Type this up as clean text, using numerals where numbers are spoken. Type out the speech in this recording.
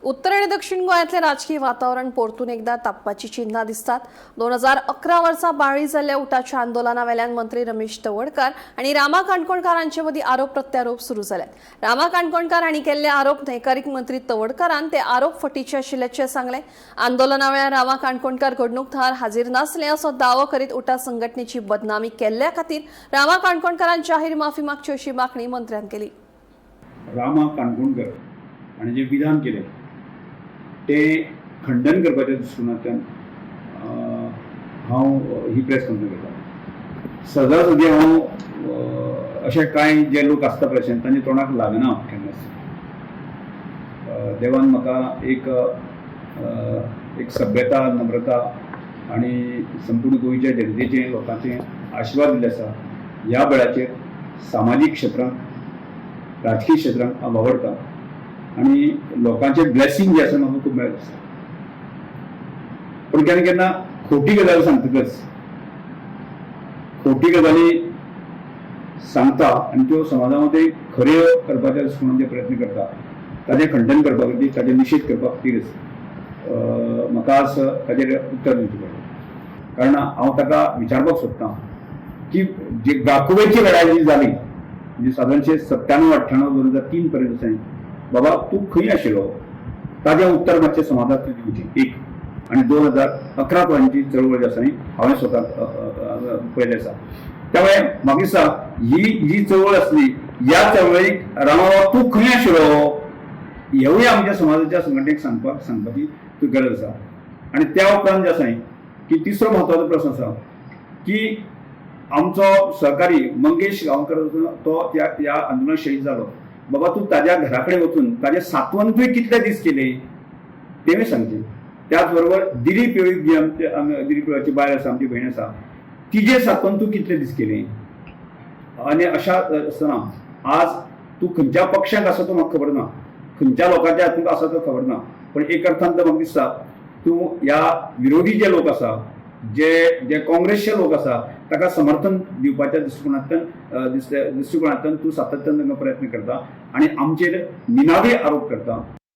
उत्तर आणि दक्षिण गोंयांतले राजकीय वातावरण परतून एकदा तापपाची चिन्हां दिसतात। 2011 वर्सा बाळी जाल्ल्या उठाच्या आंदोलना वेल्यान मंत्री रमेश तवडकार आणि रामा काणकोणकारांचे मदीं आरोप प्रत्यारोप सुरू जाल्यात। रामा काणकोणकार हांणी केल्ले आरोप न्हयकारीक मंत्री तवडकारान ते आरोप फटीचे आशिल्ल्याचे सांगले। आंदोलना वेळार रामा काणकोणकार घडणूक थळार हाजीर नासले असो दावो करीत उठा संघटनेची बदनामी केल्ल्या खातीर रामा काणकोणकारान जाहीर माफी मागची अशी मागणी मंत्र्यान केली। रामा काणकोणकर हांणी जे विधान केले ते खंडन करपाच्या दृश्टिकोनांतल्यान हांव ही प्रेस कॉन्फरन्स घेता। सहजासहजी हांव अशे कांय जे लोक आसता पळय तांच्या तोंडाक लागना केन्नाच। देवान म्हाका एक सभ्यता, नम्रता आणि संपूर्ण गोंयच्या जनतेचे लोकांचे आशिर्वाद दिले आसा। ह्या वेळाचेर सामाजीक क्षेत्रांत, राजकीय क्षेत्रांत हांव वावरता आणि लोकांचे ब्लेसिंग जे आसा म्हाका खूब मेळत आसा। पण केन्ना केन्ना खोटी गजाल सांगतकच, खोटी गजाली सांगता आणि त्यो समाजा मध्ये खऱ्यो करपाच्या दृश्टिकोनान जे प्रयत्न करता ताजें खंडन करपा खातीर, ताजें निशेध करपा खातीरच म्हाका आज ताजेर उत्तर दिवचें पडलें। कारण हांव ताका विचारपाक सोदतां की जी गाकुवेची लढाई जी जाली, म्हणजे साधारणशे 97-98-2003 पर्यंत आसा, बाबा तूं खंय आशिल्लो, ताजें उत्तर मातशें समाजाक दिवचें। एक आणि 2011 पर्यंतची चळवळ जी आसा न्ही, हांवें स्वता पळयलें आसा। त्यामुळे म्हाका दिसता ही जी चळवळ आसली, ह्या चळवळीक रामा तूं खंय आशिल्लो हेवूय आमच्या समाजाच्या संघटनेक सांगपाची गरज आसा। आणि त्या उपरांत जे आसा की तिसरो म्हत्वाचो प्रश्न आसा की आमचो सहकारी मंगेश गांवकर तो त्या आंदोलनात शहीद जालो, बाबा तूं ताज्या घरा कडेन वचून ताजें सांत्वनूय कितले दीस केले तेवूय सांगचें। त्याच बरोबर दिलीप येळीक जी दिलीप येळाची बायल आसा, आमची भयण आसा, तिजें सांत्वन तूं कितले दीस केलें। आनी अशा आसतना आज तूं खंयच्या पक्षाक आसा तो म्हाका खबर ना, खंयच्या लोकांच्या हातूंत आसा तो खबर ना, पण एक अर्थान म्हाका दिसता तूं ह्या विरोधी जे लोक आसा, जे काँग्रेसचे लोक आसा, ताका समर्थन दिवपाच्या दृश्टिकोनांतल्यान तूं सातत्यान तांकां प्रयत्न करता आणि आमचेर निनावी आरोप करता।